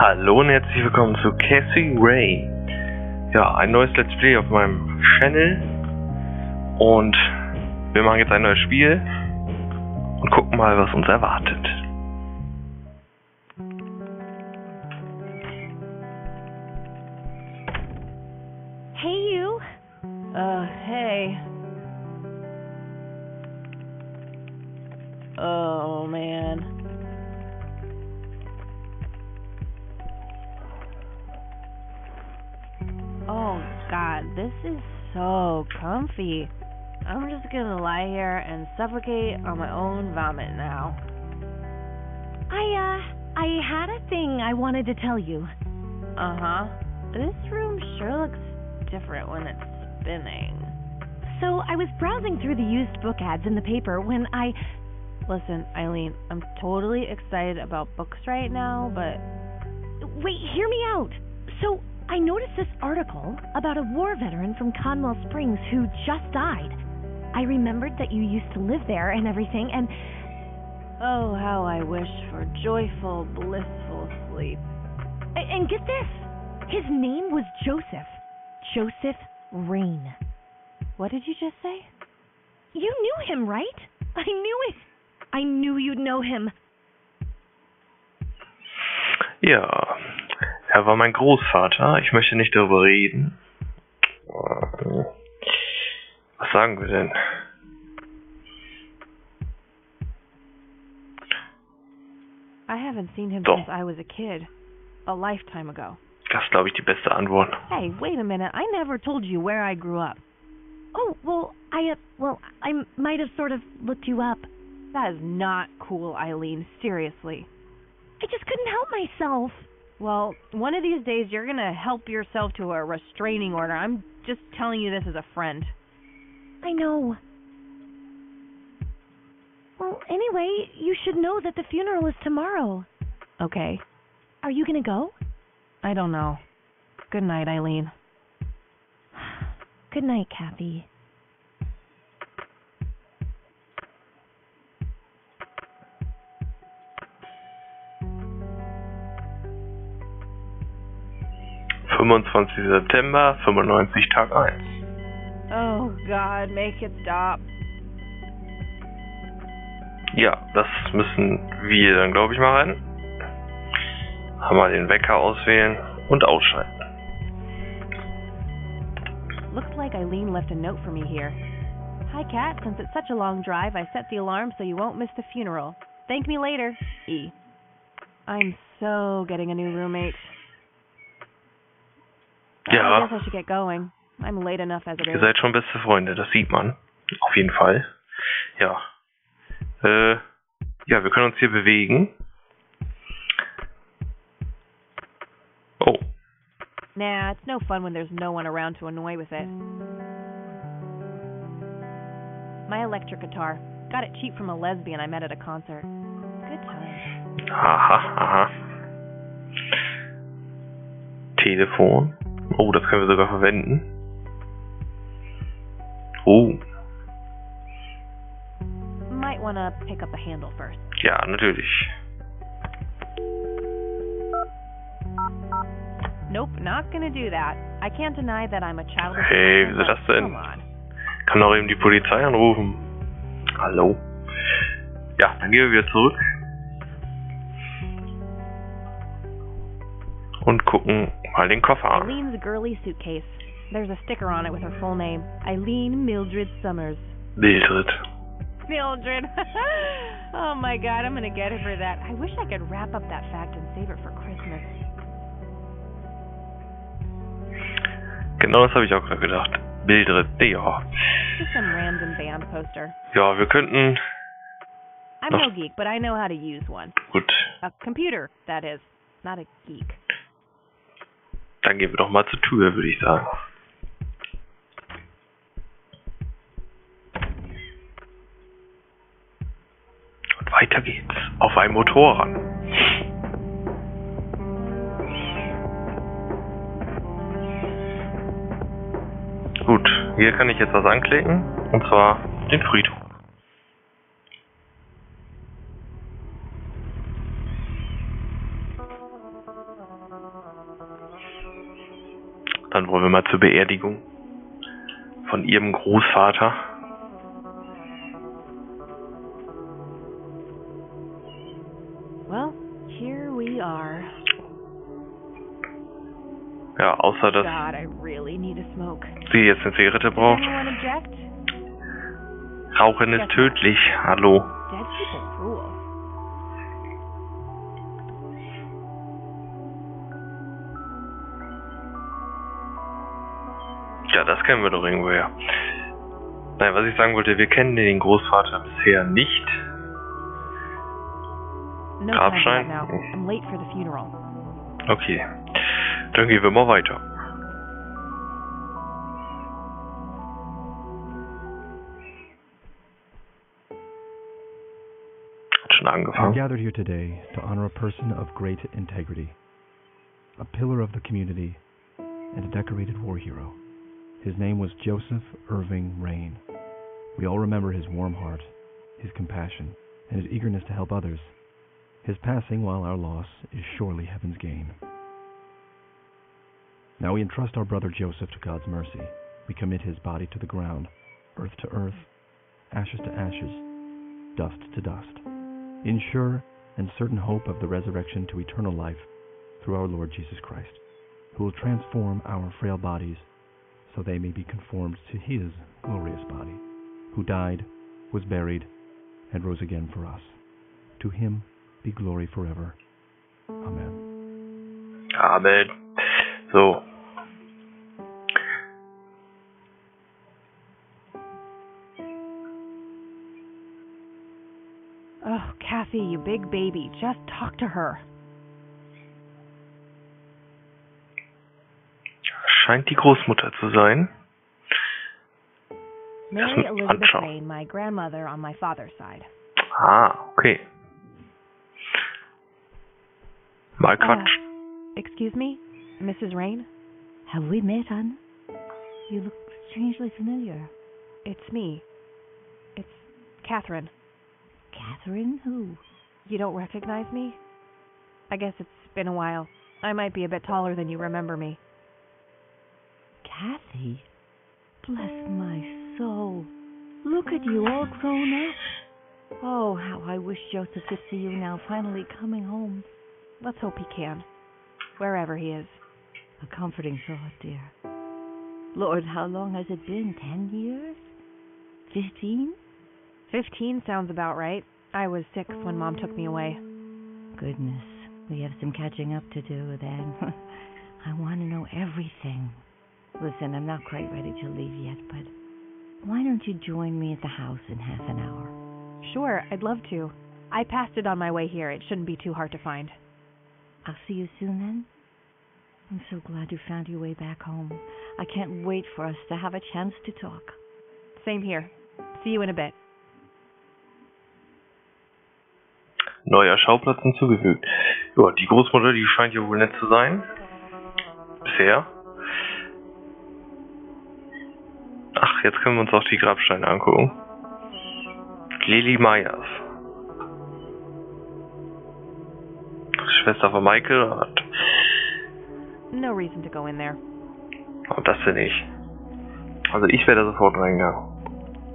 Hallo und herzlich willkommen zu Kathy Rain. Ja, ein neues Let's Play auf meinem Channel. Und wir machen jetzt ein neues Spiel und gucken mal, was uns erwartet. Hey, you. Hey. Oh, man. Oh, God, this is so comfy. I'm just gonna lie here and suffocate on my own vomit now. I had a thing I wanted to tell you. Uh-huh. This room sure looks different when it's spinning. So, I was browsing through the used book ads in the paper when I... Listen, Eileen, I'm totally excited about books right now, but... Wait, hear me out! So, I noticed this article about a war veteran from Conwell Springs who just died. I remembered that you used to live there and everything, and... Oh, how I wish for joyful, blissful sleep. And get this! His name was Joseph. Joseph Rain. What did you just say? You knew him, right? I knew it! I knew you'd know him. Ja, er war mein Großvater. Ich möchte nicht darüber reden. Was sagen wir denn? I haven't seen him since I was a kid. A lifetime ago. Das ist, glaube ich, die beste Antwort. Hey, wait a minute. I never told you where I grew up. Oh, well, I might have sort of looked you up. That is not cool, Eileen. Seriously. I just couldn't help myself. Well, one of these days you're gonna help yourself to a restraining order. I'm just telling you this as a friend. I know. Well, anyway, you should know that the funeral is tomorrow. Okay. Are you gonna go? I don't know. Good night, Eileen. Good night, Kathy. September 95 Tag 1. Oh God, make it stop. Ja, das müssen wir dann, glaube ich, machen. Mal den Wecker auswählen und ausschalten. Looks like Eileen left a note for me here. Hi, Kat. Since it's such a long drive, I set the alarm so you won't miss the funeral. Thank me later. E. I'm so getting a new roommate. Ja. I guess I should get going. I'm late enough as it is. Ihr seid schon beste Freunde, das sieht man. Auf jeden Fall. Ja. Ja, wir können uns hier bewegen. Oh. Nah, it's no fun when there's no one around to annoy with it. My electric guitar. Got it cheap from a lesbian I met at a concert. Good times. Aha. Telefon. Oh, das können wir sogar verwenden. Oh. Might wanna pick up the handle first. Ja, natürlich. Nope, not gonna do that. I can't deny that I'm a childish... Hey, wieso das denn? Come on. Kann doch eben die Polizei anrufen. Hallo? Ja, dann gehen wir wieder zurück. Und gucken mal den Koffer an. Eileen's girly suitcase. There's a sticker on it with her full name. Eileen Mildred Summers. Mildred. Mildred. Oh my God, I'm gonna get her for that. I wish I could wrap up that fact and save it for Christmas. Genau das habe ich auch gerade gedacht. Mildred, ja. Just some random band poster. Ja, wir könnten... I'm no geek, but I know how to use one. Gut. A computer, that is. Not a geek. Dann gehen wir doch mal zur Tür, würde ich sagen. Und weiter geht's. Auf ein Motorrad. Gut, hier kann ich jetzt was anklicken. Und zwar den Friedhof. Dann wollen wir mal zur Beerdigung von ihrem Großvater. Well, here we are. Ja, außer dass God, I really need a smoke. sie jetzt eine Zigarette braucht. Anyone object? Rauchen ist tödlich. Hallo. Dead people rule. Ja, das kennen wir doch irgendwoher. Nein, was ich sagen wollte, wir kennen den Großvater bisher nicht. No Grabstein? time for that now. I'm late for the funeral. Okay, dann gehen wir mal weiter. Hat schon I'm angefangen. gathered here today to honor a person of great integrity, a pillar of the community, and a decorated war hero. His name was Joseph Irving Rain. We all remember his warm heart, his compassion, and his eagerness to help others. His passing, while our loss, is surely heaven's gain. Now we entrust our brother Joseph to God's mercy. We commit his body to the ground, earth to earth, ashes to ashes, dust to dust, in sure and certain hope of the resurrection to eternal life through our Lord Jesus Christ, who will transform our frail bodies so they may be conformed to his glorious body, who died, was buried, and rose again for us. To him be glory forever. Amen. Amen. So. Oh, Kathy, you big baby. Just talk to her. Scheint die Großmutter zu sein. Mary Erst mal Elizabeth anschauen. Rain, my grandmother on my father's side. Ah, okay. Mal Quatsch. Excuse me? Mrs. Rain? Have we met, hon? You look strangely familiar. It's me. It's Catherine. Catherine? Who? You don't recognize me? I guess it's been a while. I might be a bit taller than you remember me. Kathy? Bless my soul. Look at you, all grown up. Oh, how I wish Joseph could see you now, finally coming home. Let's hope he can. Wherever he is. A comforting thought, dear. Lord, how long has it been? 10 years? 15? 15 sounds about right. I was 6 when Mom took me away. Goodness, we have some catching up to do then. I want to know everything. Listen, I'm not quite ready to leave yet, but why don't you join me at the house in half an hour? Sure, I'd love to. I passed it on my way here. It shouldn't be too hard to find. I'll see you soon then. I'm so glad you found your way back home. I can't wait for us to have a chance to talk. Same here. See you in a bit. Neuer Schauplatz hinzugefügt. Ja, die Großmutter, die scheint ja wohl nett zu sein. Bisher. Ach, jetzt können wir uns auch die Grabsteine angucken. Lili Meyers. Schwester von Michael. Und No reason to go in there. oh, das denn nicht. Also ich wäre da sofort reingegangen.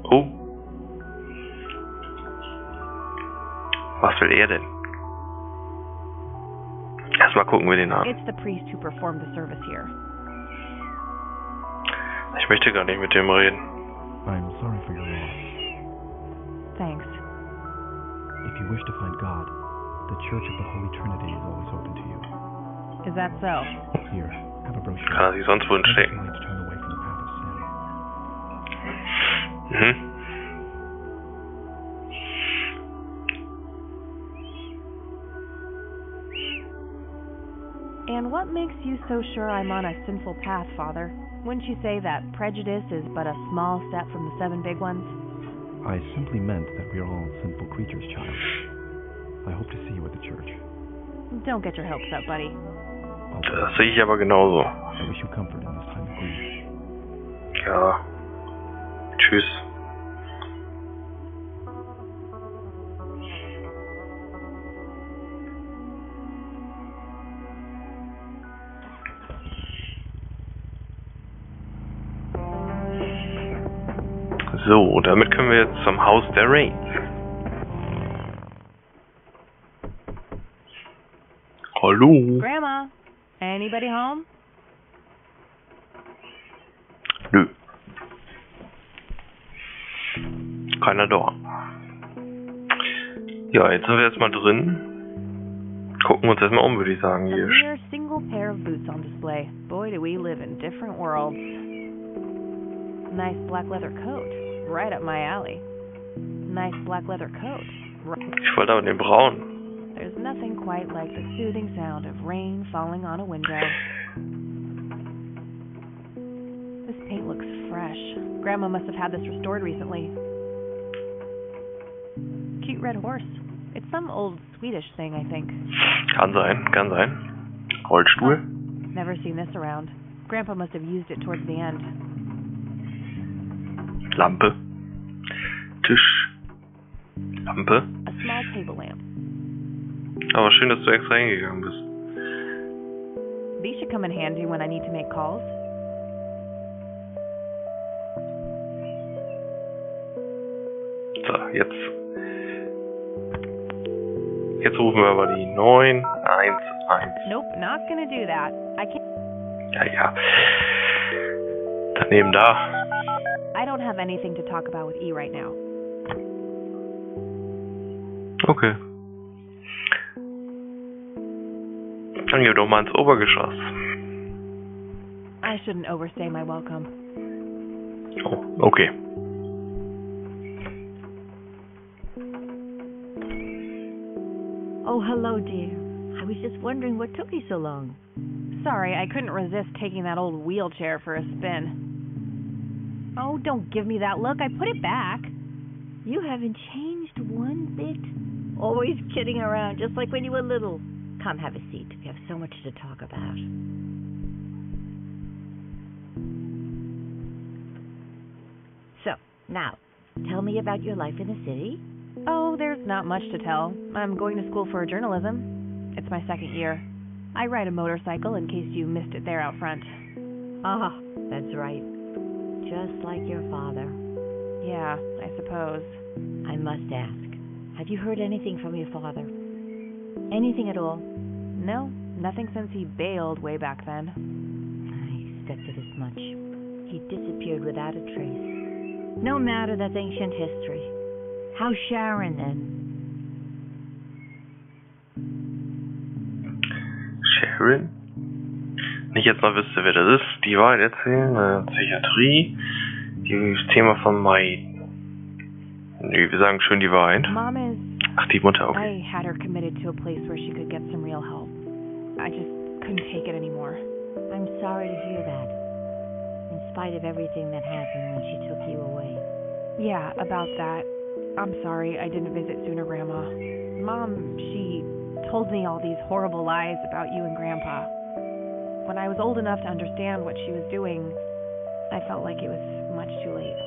Oh. Was will er denn? Erstmal gucken wir den an. It's the priest who performed the service here. Ich möchte gar nicht mit dem reden. I'm sorry for your loss. Thanks. If you wish to find God, the Church of the Holy Trinity is always open to you. Is that so? Here, have a brochure. Kann er sich sonst wohin stecken. Never too late to turn away from the path of sin. Mhm. And what makes you so sure I'm on a sinful path, Father? Wouldn't you say that prejudice is but a small step from the 7 big ones? I simply meant that we are all sinful creatures, child. I hope to see you at the church. Don't get your hopes up, buddy. Das sehe ich aber genauso. I wish you comfort in this time of grief. Ja. Tschüss. So, damit können wir jetzt zum Haus der Rains. Hallo? Grandma, anybody home? Nö. Keiner da. Ja, jetzt sind wir erstmal drin. Gucken wir uns erstmal um, würde ich sagen. A Hier. mere single pair of boots on display. Boy, do we live in different worlds. Nice black leather coat. Right up my alley. Nice black leather coat. Ich wollte aber den braunen. There's nothing quite like the soothing sound of rain falling on a window. This paint looks fresh. Grandma must have had this restored recently. Cute red horse. It's some old Swedish thing, I think. Kann sein, kann sein. Rollstuhl. Never seen this around. Grandpa must have used it towards the end. Lampe. Tisch. Lampe. A small table lamp. Aber schön, dass du extra hingegangen bist. These should come in handy when I need to make calls. So, jetzt rufen wir aber die 911. Nope, not gonna do that. I can't. Ja. Daneben da. I don't have anything to talk about with E right now. Okay. Dann geh doch mal ins Obergeschoss. I shouldn't overstay my welcome. Oh, okay. Oh, hello, dear. I was just wondering what took you so long. Sorry, I couldn't resist taking that old wheelchair for a spin. Oh, don't give me that look. I put it back. You haven't changed one bit. Always kidding around, just like when you were little. Come, have a seat. We have so much to talk about. So, now, tell me about your life in the city. Oh, there's not much to tell. I'm going to school for journalism. It's my second year. I ride a motorcycle in case you missed it there out front. Ah, that's right. Just like your father. Yeah, I suppose. I must ask, have you heard anything from your father? Anything at all? No, nothing since he bailed way back then. I expected as much. He disappeared without a trace. No matter, that's ancient history. How's Sharon then? Sharon? Wenn ich jetzt mal wüsste, wer das ist, die Wahrheit erzählen, Psychiatrie, das Thema von Mai. Nee, wir sagen schön die Wahrheit. Mom is... Ach, die Mutter, okay. I had her committed to a place where she could get some real help. I just couldn't take it anymore. I'm sorry to hear that. In spite of everything that happened when she took you away. Yeah, about that. I'm sorry I didn't visit sooner, Grandma. Mom, she told me all these horrible lies about you and Grandpa. When I was old enough to understand what she was doing, I felt like it was much too late.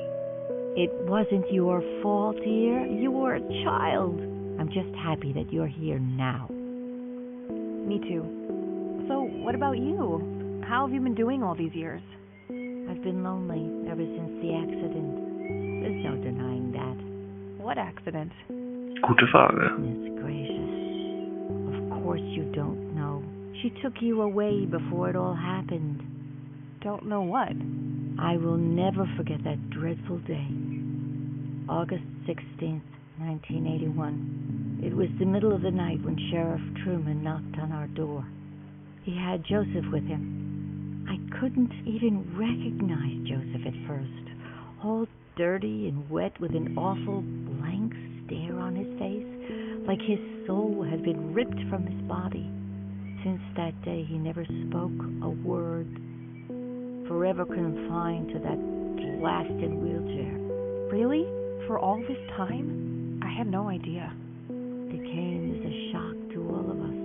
It wasn't your fault, dear. You were a child. I'm just happy that you're here now. Me too. So, what about you? How have you been doing all these years? I've been lonely ever since the accident. There's no denying that. What accident? Gute Frage. Goodness gracious. Of course you don't know. She took you away before it all happened. Don't know what? I will never forget that dreadful day. August 16th, 1981. It was the middle of the night when Sheriff Truman knocked on our door. He had Joseph with him. I couldn't even recognize Joseph at first. All dirty and wet with an awful blank stare on his face, like his soul had been ripped from his body. Since that day he never spoke a word. Forever confined to that blasted wheelchair. Really? For all this time? I had no idea. It came as a shock to all of us.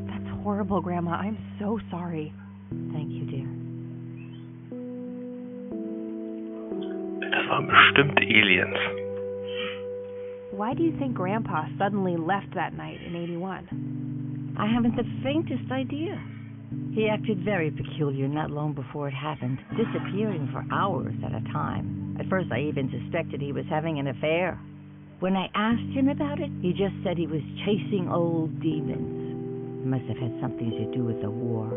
That's horrible, Grandma. I'm so sorry. Thank you, dear. Das waren bestimmt Aliens. Why do you think Grandpa suddenly left that night in 81? I haven't the faintest idea. He acted very peculiar not long before it happened, disappearing for hours at a time. At first, I even suspected he was having an affair. When I asked him about it, he just said he was chasing old demons. It must have had something to do with the war.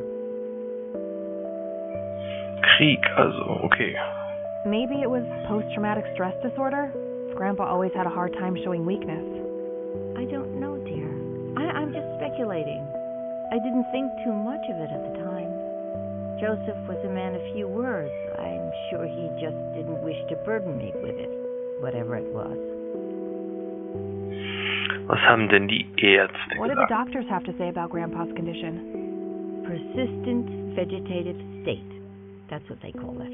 Krieg, also, okay. Maybe it was post-traumatic stress disorder? Grandpa always had a hard time showing weakness. I don't know, dear. I'm just speculating. I didn't think too much of it at the time. Joseph was a man of few words. I'm sure he just didn't wish to burden me with it, whatever it was. Was haben denn die Ärzte What did the gesagt? doctors have to say about Grandpa's condition? Persistent vegetative state. That's what they call it.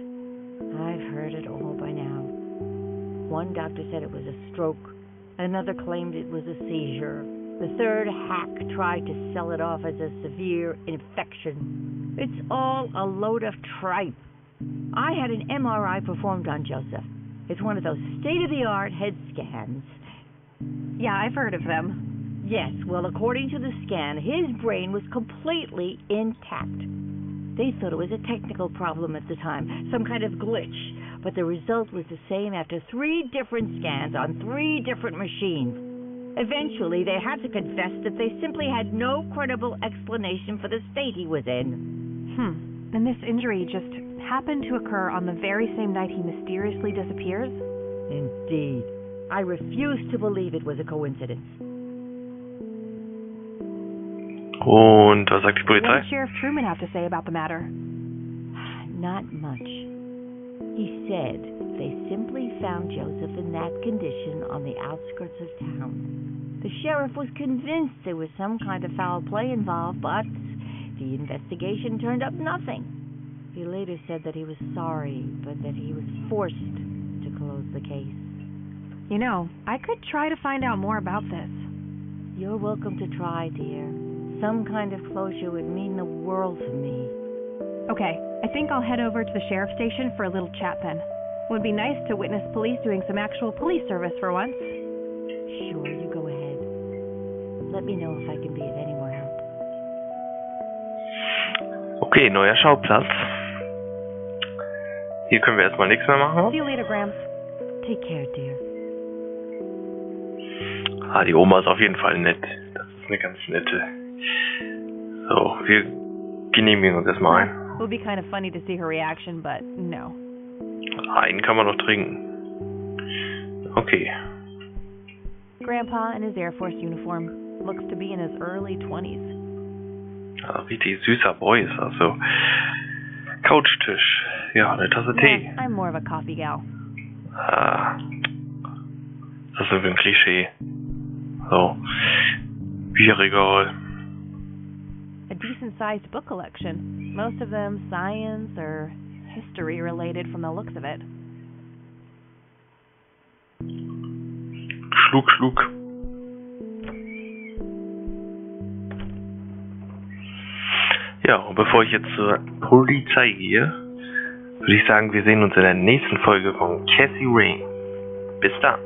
I've heard it all by now. One doctor said it was a stroke. Another claimed it was a seizure. The third hack tried to sell it off as a severe infection. It's all a load of tripe. I had an MRI performed on Joseph. It's one of those state-of-the-art head scans. Yeah, I've heard of them. Yes, well, according to the scan, his brain was completely intact. They thought it was a technical problem at the time, some kind of glitch, but the result was the same after 3 different scans on 3 different machines. Eventually, they had to confess that they simply had no credible explanation for the state he was in. And this injury just happened to occur on the very same night he mysteriously disappears? Indeed. I refuse to believe it was a coincidence. Und was sagt die What Polizei? did Sheriff Truman have to say about the matter? Not much. He said they simply found Joseph in that condition on the outskirts of town. The sheriff was convinced there was some kind of foul play involved, but the investigation turned up nothing. He later said that he was sorry, but that he was forced to close the case. You know, I could try to find out more about this. You're welcome to try, dear. Some kind of closure would mean the world to me. Okay, I think I'll head over to the sheriff's station for a little chat then. Would be nice to witness police doing some actual police service for once. Sure, you go ahead. Let me know if I can be of any more help. Okay, neuer Schauplatz. Hier können wir erstmal nichts mehr machen. See you later, Grams. Take care, dear. Ah, die Oma ist auf jeden Fall nett. Das ist eine ganz nette. So, wir genehmigen uns erstmal ein. It would be kind of funny to see her reaction, but no. Einen kann man noch trinken. Okay. Grandpa in his Air Force uniform. Looks to be in his early 20s. Ja, richtig süßer Boy ist das so. Couchtisch. Ja, eine Tasse Tee. Yeah, I'm more of a coffee gal. Ah. Das ist irgendwie ein Klischee. So. Bücherregal. A decent-sized book collection. Most of them science or history related from the looks of it. Schluck, Schluck. Ja, und bevor ich jetzt zur Polizei gehe, würde ich sagen, wir sehen uns in der nächsten Folge von Kathy Rain. Bis dann.